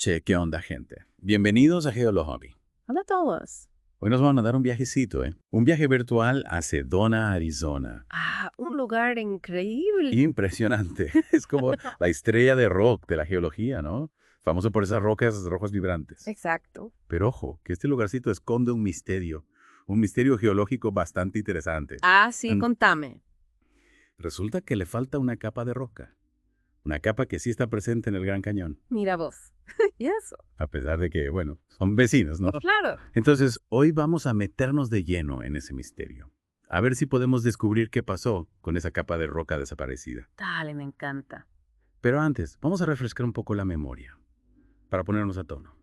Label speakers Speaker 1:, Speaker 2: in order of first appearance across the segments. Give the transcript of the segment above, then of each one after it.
Speaker 1: Che, ¿qué onda, gente? Bienvenidos a Geolo Hobby.
Speaker 2: Hola a todos.
Speaker 1: Hoy nos van a dar un viajecito, ¿eh? Un viaje virtual a Sedona, Arizona.
Speaker 2: Un lugar increíble.
Speaker 1: Impresionante. Es como la estrella de rock de la geología, ¿no? Famoso por esas rocas rojas vibrantes.
Speaker 2: Exacto.
Speaker 1: Pero ojo, que este lugarcito esconde un misterio geológico bastante interesante.
Speaker 2: Sí,
Speaker 1: Mm,
Speaker 2: contame.
Speaker 1: Resulta que le falta una capa de roca. Una capa que sí está presente en el Gran Cañón.
Speaker 2: Mira vos. ¿Y eso?
Speaker 1: A pesar de que, bueno, son vecinos, ¿no?
Speaker 2: Claro.
Speaker 1: Entonces, hoy vamos a meternos de lleno en ese misterio. A ver si podemos descubrir qué pasó con esa capa de roca desaparecida.
Speaker 2: Dale, me encanta.
Speaker 1: Pero antes, vamos a refrescar un poco la memoria, para ponernos a tono.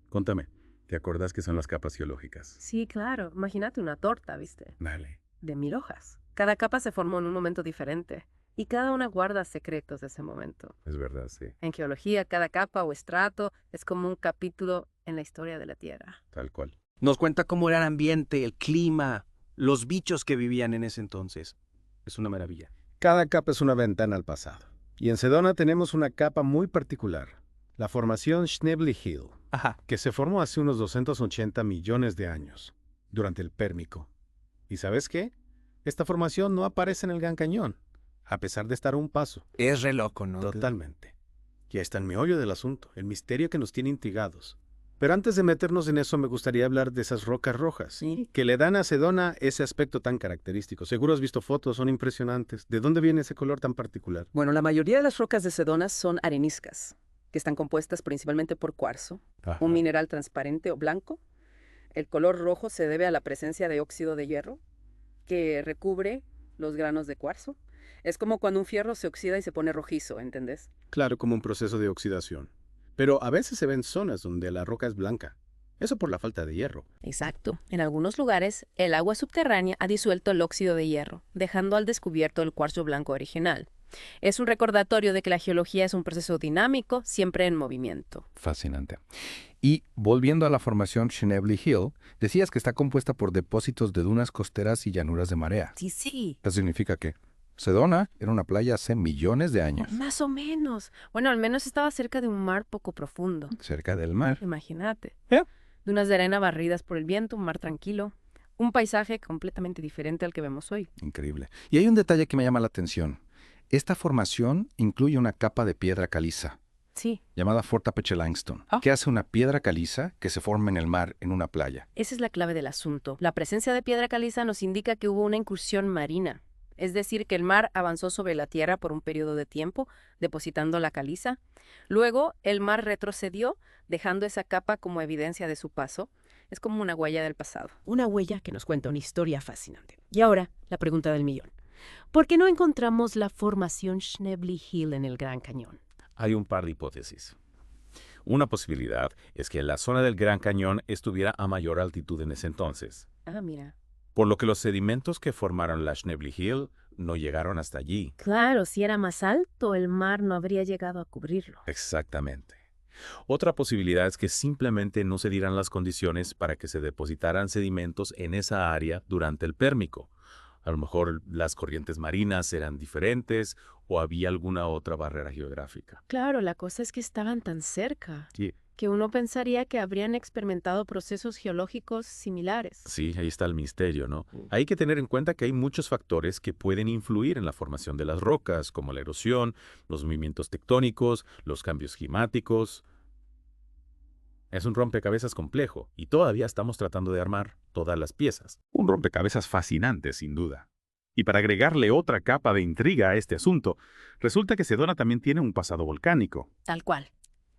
Speaker 1: Contame, ¿te acordás qué son las capas geológicas?
Speaker 2: Sí, claro. Imagínate una torta, ¿viste?
Speaker 1: Dale.
Speaker 2: De 1000 hojas. Cada capa se formó en un momento diferente. Y cada una guarda secretos de ese momento.
Speaker 1: Es verdad, sí.
Speaker 2: En geología, cada capa o estrato es como un capítulo en la historia de la Tierra.
Speaker 1: Tal cual.
Speaker 3: Nos cuenta cómo era el ambiente, el clima, los bichos que vivían en ese entonces. Es una maravilla.
Speaker 4: Cada capa es una ventana al pasado. Y en Sedona tenemos una capa muy particular, la formación Schnebly Hill,
Speaker 3: Ajá.
Speaker 4: que se formó hace unos 280 millones de años, durante el Pérmico. ¿Y sabes qué? Esta formación no aparece en el Gran Cañón, a pesar de estar a un paso.
Speaker 3: Es re loco, ¿no?
Speaker 4: Totalmente. Y ahí está el meollo del asunto, el misterio que nos tiene intrigados. Pero antes de meternos en eso, me gustaría hablar de esas rocas rojas,
Speaker 2: Sí.
Speaker 4: que le dan a Sedona ese aspecto tan característico. Seguro has visto fotos, son impresionantes. ¿De dónde viene ese color tan particular?
Speaker 5: Bueno, la mayoría de las rocas de Sedona son areniscas, que están compuestas principalmente por cuarzo,
Speaker 1: Ajá.
Speaker 5: un mineral transparente o blanco. El color rojo se debe a la presencia de óxido de hierro, que recubre los granos de cuarzo. Es como cuando un fierro se oxida y se pone rojizo, ¿entendés?
Speaker 4: Claro, como un proceso de oxidación. Pero a veces se ven zonas donde la roca es blanca. Eso por la falta de hierro.
Speaker 5: Exacto. En algunos lugares, el agua subterránea ha disuelto el óxido de hierro, dejando al descubierto el cuarzo blanco original. Es un recordatorio de que la geología es un proceso dinámico, siempre en movimiento.
Speaker 6: Fascinante. Y volviendo a la formación Schnebly Hill, decías que está compuesta por depósitos de dunas costeras y llanuras de marea.
Speaker 5: Sí.
Speaker 6: Eso significa que Sedona era una playa hace millones de años,
Speaker 5: Más o menos. Bueno, al menos estaba cerca de un mar poco profundo.
Speaker 6: cerca del mar.
Speaker 5: Imagínate.
Speaker 6: Ya.
Speaker 5: Dunas de arena barridas por el viento, un mar tranquilo. Un paisaje completamente diferente al que vemos hoy.
Speaker 6: Increíble. Y hay un detalle que me llama la atención. Esta formación incluye una capa de piedra caliza,
Speaker 5: Sí,
Speaker 6: llamada Fort Apache Limestone,
Speaker 5: Ah.
Speaker 6: que hace una piedra caliza que se forma en el mar en una playa.
Speaker 5: esa es la clave del asunto. La presencia de piedra caliza nos indica que hubo una incursión marina. Es decir, que el mar avanzó sobre la tierra por un periodo de tiempo, depositando la caliza. Luego, el mar retrocedió, dejando esa capa como evidencia de su paso. Es como una huella del pasado.
Speaker 2: Una huella que nos cuenta una historia fascinante. Y ahora, la pregunta del millón. ¿Por qué no encontramos la formación Schnebly Hill en el Gran Cañón?
Speaker 7: Hay un par de hipótesis. Una posibilidad es que la zona del Gran Cañón estuviera a mayor altitud en ese entonces,
Speaker 5: Mira.
Speaker 7: por lo que los sedimentos que formaron la Schnebly Hill no llegaron hasta allí.
Speaker 2: Claro, si era más alto, el mar no habría llegado a cubrirlo.
Speaker 7: Exactamente. Otra posibilidad es que simplemente no se dieran las condiciones para que se depositaran sedimentos en esa área durante el Pérmico. A lo mejor las corrientes marinas eran diferentes o había alguna otra barrera geográfica.
Speaker 2: Claro, la cosa es que estaban tan cerca
Speaker 7: Sí,
Speaker 2: que uno pensaría que habrían experimentado procesos geológicos similares.
Speaker 7: sí, ahí está el misterio, ¿no? Hay que tener en cuenta que hay muchos factores que pueden influir en la formación de las rocas, como la erosión, los movimientos tectónicos, los cambios climáticos. Es un rompecabezas complejo y todavía estamos tratando de armar todas las piezas.
Speaker 1: Un rompecabezas fascinante, sin duda. Y para agregarle otra capa de intriga a este asunto, resulta que Sedona también tiene un pasado volcánico.
Speaker 2: Tal cual.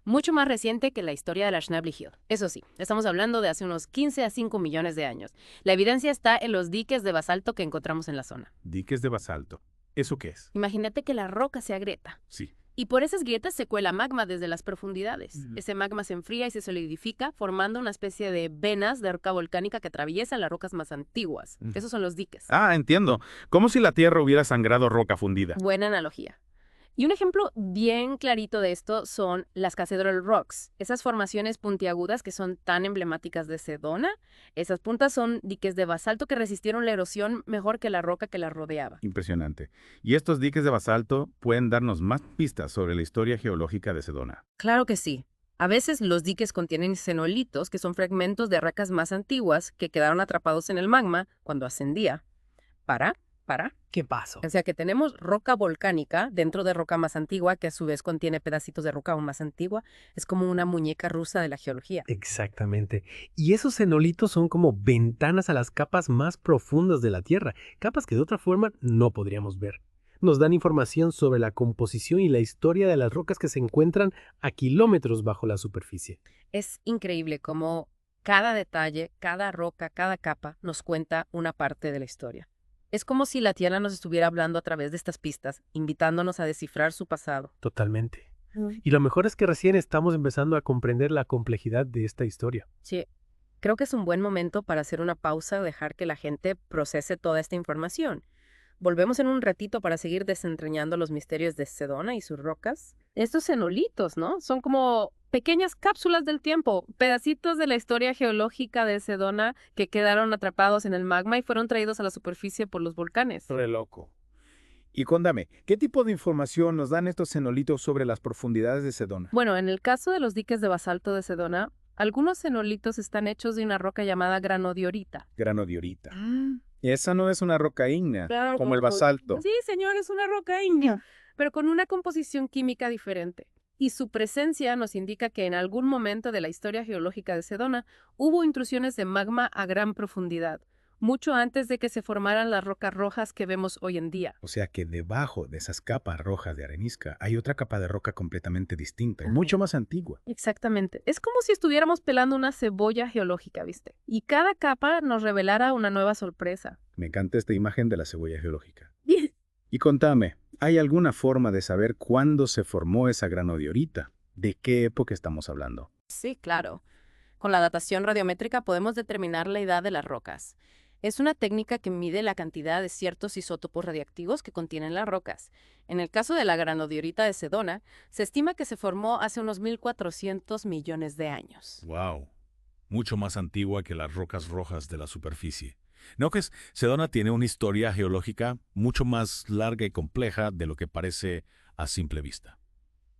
Speaker 2: Mucho más reciente que la historia de la Schnebly Hill. Eso sí, estamos hablando de hace unos 15 a 5 millones de años. La evidencia está en los diques de basalto que encontramos en la zona.
Speaker 1: Diques de basalto. ¿Eso qué es?
Speaker 2: Imagínate que la roca se agrieta.
Speaker 1: Sí.
Speaker 2: Y por esas grietas se cuela magma desde las profundidades. Ese magma se enfría y se solidifica, formando una especie de venas de roca volcánica que atraviesan las rocas más antiguas. Esos son los diques.
Speaker 1: Ah, entiendo. Como si la Tierra hubiera sangrado roca fundida.
Speaker 2: Buena analogía. Y un ejemplo bien clarito de esto son las Cathedral Rocks, esas formaciones puntiagudas que son tan emblemáticas de Sedona. Esas puntas son diques de basalto que resistieron la erosión mejor que la roca que las rodeaba.
Speaker 1: Impresionante. Y estos diques de basalto pueden darnos más pistas sobre la historia geológica de Sedona.
Speaker 5: Claro que sí.
Speaker 2: A veces los diques contienen cenolitos, que son fragmentos de rocas más antiguas que quedaron atrapados en el magma cuando ascendía. Para.
Speaker 8: ¿Qué pasó?
Speaker 2: O sea que tenemos roca volcánica dentro de roca más antigua, que a su vez contiene pedacitos de roca aún más antigua. Es como una muñeca rusa de la geología.
Speaker 8: Exactamente. Y esos cenolitos son como ventanas a las capas más profundas de la Tierra, capas que de otra forma no podríamos ver. Nos dan información sobre la composición y la historia de las rocas que se encuentran a kilómetros bajo la superficie.
Speaker 2: Es increíble cómo cada detalle, cada roca, cada capa nos cuenta una parte de la historia. Es como si la Tierra nos estuviera hablando a través de estas pistas, invitándonos a descifrar su pasado.
Speaker 8: Totalmente. Y lo mejor es que recién estamos empezando a comprender la complejidad de esta historia.
Speaker 2: Sí, creo que es un buen momento para hacer una pausa, dejar que la gente procese toda esta información. Volvemos en un ratito para seguir desentrañando los misterios de Sedona y sus rocas. Estos cenolitos, ¿no? Son como pequeñas cápsulas del tiempo, pedacitos de la historia geológica de Sedona que quedaron atrapados en el magma y fueron traídos a la superficie por los volcanes.
Speaker 9: Re loco. Y contame, ¿qué tipo de información nos dan estos cenolitos sobre las profundidades de Sedona?
Speaker 2: Bueno, en el caso de los diques de basalto de Sedona, algunos cenolitos están hechos de una roca llamada granodiorita.
Speaker 9: Granodiorita. Esa no es una roca ígnea,
Speaker 2: Claro,
Speaker 9: como el basalto.
Speaker 2: Sí, señor, es una roca ígnea, pero con una composición química diferente. Y su presencia nos indica que en algún momento de la historia geológica de Sedona hubo intrusiones de magma a gran profundidad, mucho antes de que se formaran las rocas rojas que vemos hoy en día.
Speaker 9: O sea que debajo de esas capas rojas de arenisca hay otra capa de roca completamente distinta y mucho más antigua.
Speaker 2: Exactamente. Es como si estuviéramos pelando una cebolla geológica, ¿viste? Y cada capa nos revelara una nueva sorpresa.
Speaker 9: Me encanta esta imagen de la cebolla geológica. Y contame, ¿hay alguna forma de saber cuándo se formó esa granodiorita? ¿De qué época estamos hablando?
Speaker 5: Sí, claro. Con la datación radiométrica podemos determinar la edad de las rocas. Es una técnica que mide la cantidad de ciertos isótopos radiactivos que contienen las rocas. En el caso de la granodiorita de Sedona, se estima que se formó hace unos 1.400 millones de años.
Speaker 1: ¡Wow! Mucho más antigua que las rocas rojas de la superficie. ¿No que Sedona tiene una historia geológica mucho más larga y compleja de lo que parece a simple vista?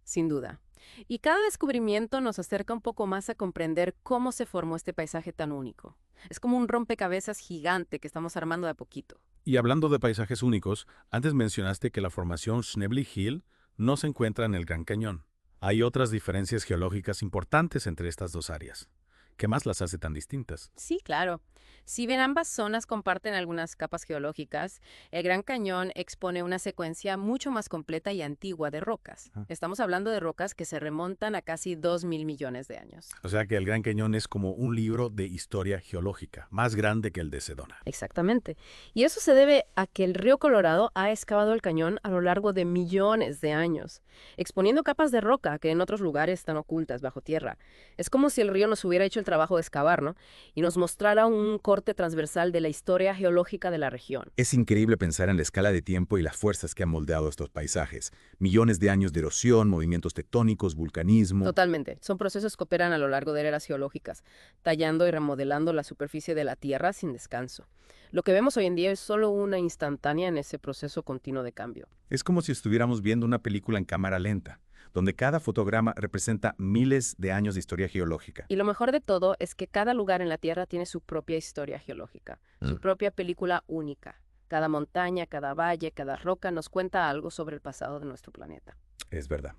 Speaker 5: Sin duda. Y cada descubrimiento nos acerca un poco más a comprender cómo se formó este paisaje tan único. Es como un rompecabezas gigante que estamos armando de a poquito.
Speaker 1: Y hablando de paisajes únicos, antes mencionaste que la formación Schnebly Hill no se encuentra en el Gran Cañón. Hay otras diferencias geológicas importantes entre estas dos áreas. ¿Qué más las hace tan distintas?
Speaker 5: Sí, claro. Si bien ambas zonas comparten algunas capas geológicas, el Gran Cañón expone una secuencia mucho más completa y antigua de rocas. Estamos hablando de rocas que se remontan a casi 2.000 millones de años.
Speaker 1: O sea que el Gran Cañón es como un libro de historia geológica, más grande que el de Sedona.
Speaker 2: Exactamente. Y eso se debe a que el río Colorado ha excavado el cañón a lo largo de millones de años, exponiendo capas de roca que en otros lugares están ocultas bajo tierra. Es como si el río nos hubiera hecho el trabajo de excavar, ¿no? Y nos mostrara un corte transversal de la historia geológica de la región.
Speaker 10: Es increíble pensar en la escala de tiempo y las fuerzas que han moldeado estos paisajes. Millones de años de erosión, movimientos tectónicos, vulcanismo.
Speaker 2: Totalmente. Son procesos que operan a lo largo de eras geológicas, tallando y remodelando la superficie de la Tierra sin descanso. Lo que vemos hoy en día es solo una instantánea en ese proceso continuo de cambio.
Speaker 10: Es como si estuviéramos viendo una película en cámara lenta, donde cada fotograma representa miles de años de historia geológica.
Speaker 2: Y lo mejor de todo es que cada lugar en la Tierra tiene su propia historia geológica, su propia película única. Cada montaña, cada valle, cada roca nos cuenta algo sobre el pasado de nuestro planeta.
Speaker 10: Es verdad.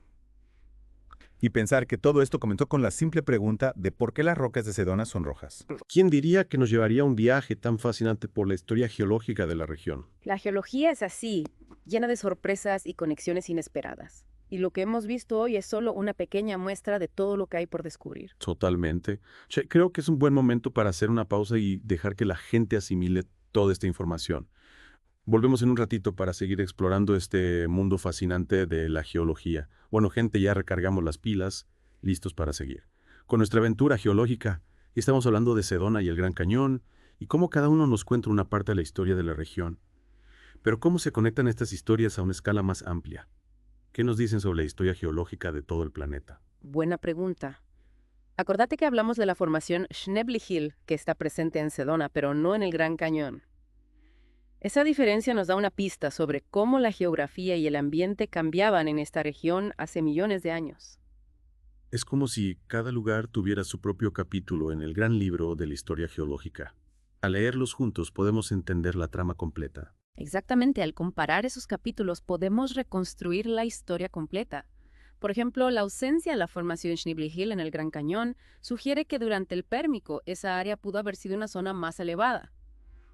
Speaker 10: Y pensar que todo esto comenzó con la simple pregunta de por qué las rocas de Sedona son rojas.
Speaker 11: ¿Quién diría que nos llevaría un viaje tan fascinante por la historia geológica de la región?
Speaker 2: La geología es así, llena de sorpresas y conexiones inesperadas. Y lo que hemos visto hoy es solo una pequeña muestra de todo lo que hay por descubrir.
Speaker 11: Totalmente. Che, creo que es un buen momento para hacer una pausa y dejar que la gente asimile toda esta información. Volvemos en un ratito para seguir explorando este mundo fascinante de la geología. Bueno, gente, ya recargamos las pilas, listos para seguir. Con nuestra aventura geológica, estamos hablando de Sedona y el Gran Cañón, y cómo cada uno nos cuenta una parte de la historia de la región. Pero ¿cómo se conectan estas historias a una escala más amplia? ¿Qué nos dicen sobre la historia geológica de todo el planeta?
Speaker 2: Buena pregunta. Acordate que hablamos de la formación Schnebly Hill, que está presente en Sedona, pero no en el Gran Cañón. Esa diferencia nos da una pista sobre cómo la geografía y el ambiente cambiaban en esta región hace millones de años.
Speaker 11: Es como si cada lugar tuviera su propio capítulo en el gran libro de la historia geológica. Al leerlos juntos podemos entender la trama completa.
Speaker 2: Exactamente, al comparar esos capítulos podemos reconstruir la historia completa. Por ejemplo, la ausencia de la formación Schnibli Hill en el Gran Cañón sugiere que durante el Pérmico esa área pudo haber sido una zona más elevada,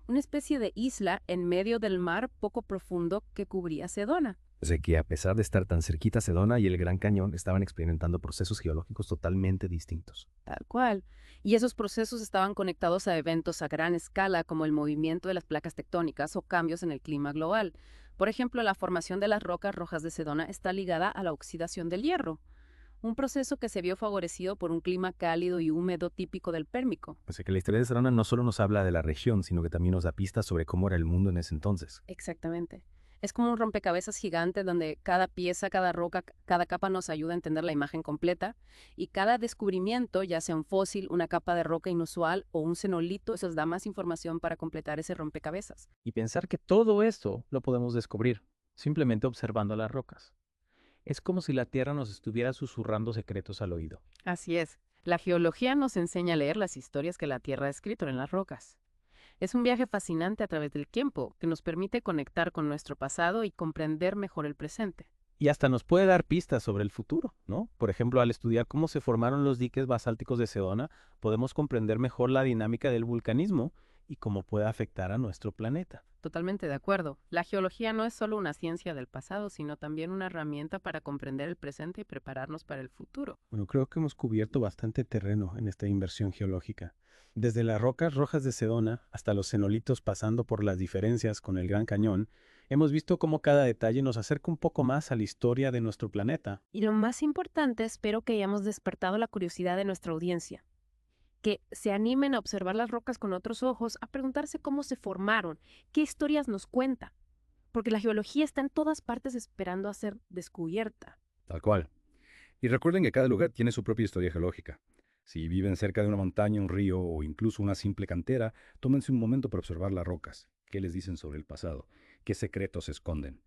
Speaker 2: una especie de isla en medio del mar poco profundo que cubría Sedona.
Speaker 12: O sea que a pesar de estar tan cerquita, Sedona y el Gran Cañón estaban experimentando procesos geológicos totalmente distintos.
Speaker 2: Tal cual. Y esos procesos estaban conectados a eventos a gran escala como el movimiento de las placas tectónicas o cambios en el clima global. Por ejemplo, la formación de las rocas rojas de Sedona está ligada a la oxidación del hierro, un proceso que se vio favorecido por un clima cálido y húmedo típico del Pérmico.
Speaker 12: O sea que la historia de Sedona no solo nos habla de la región, sino que también nos da pistas sobre cómo era el mundo en ese entonces.
Speaker 2: Exactamente. Es como un rompecabezas gigante donde cada pieza, cada roca, cada capa nos ayuda a entender la imagen completa y cada descubrimiento, ya sea un fósil, una capa de roca inusual o un cenolito, eso nos da más información para completar ese rompecabezas.
Speaker 13: Y pensar que todo esto lo podemos descubrir simplemente observando las rocas. Es como si la Tierra nos estuviera susurrando secretos al oído.
Speaker 2: Así es. La geología nos enseña a leer las historias que la Tierra ha escrito en las rocas. Es un viaje fascinante a través del tiempo que nos permite conectar con nuestro pasado y comprender mejor el presente.
Speaker 13: Y hasta nos puede dar pistas sobre el futuro, ¿no? Por ejemplo, al estudiar cómo se formaron los diques basálticos de Sedona, podemos comprender mejor la dinámica del vulcanismo y cómo puede afectar a nuestro planeta.
Speaker 2: Totalmente de acuerdo. La geología no es solo una ciencia del pasado, sino también una herramienta para comprender el presente y prepararnos para el futuro.
Speaker 8: Bueno, creo que hemos cubierto bastante terreno en esta inversión geológica. Desde las rocas rojas de Sedona hasta los cenolitos pasando por las diferencias con el Gran Cañón, hemos visto cómo cada detalle nos acerca un poco más a la historia de nuestro planeta.
Speaker 2: Y lo más importante, espero que hayamos despertado la curiosidad de nuestra audiencia. Que se animen a observar las rocas con otros ojos, a preguntarse cómo se formaron, qué historias nos cuentan. Porque la geología está en todas partes esperando a ser descubierta.
Speaker 10: Tal cual. Y recuerden que cada lugar tiene su propia historia geológica. Si viven cerca de una montaña, un río o incluso una simple cantera, tómense un momento para observar las rocas. ¿Qué les dicen sobre el pasado? ¿Qué secretos se esconden?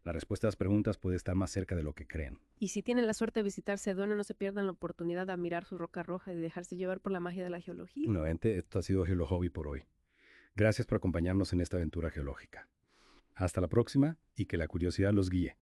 Speaker 10: La respuesta a las preguntas puede estar más cerca de lo que creen.
Speaker 2: Y si tienen la suerte de visitar Sedona, no se pierdan la oportunidad de admirar su roca roja y dejarse llevar por la magia de la geología.
Speaker 10: Nuevamente, esto ha sido Geo Hobby por hoy. Gracias por acompañarnos en esta aventura geológica. Hasta la próxima y que la curiosidad los guíe.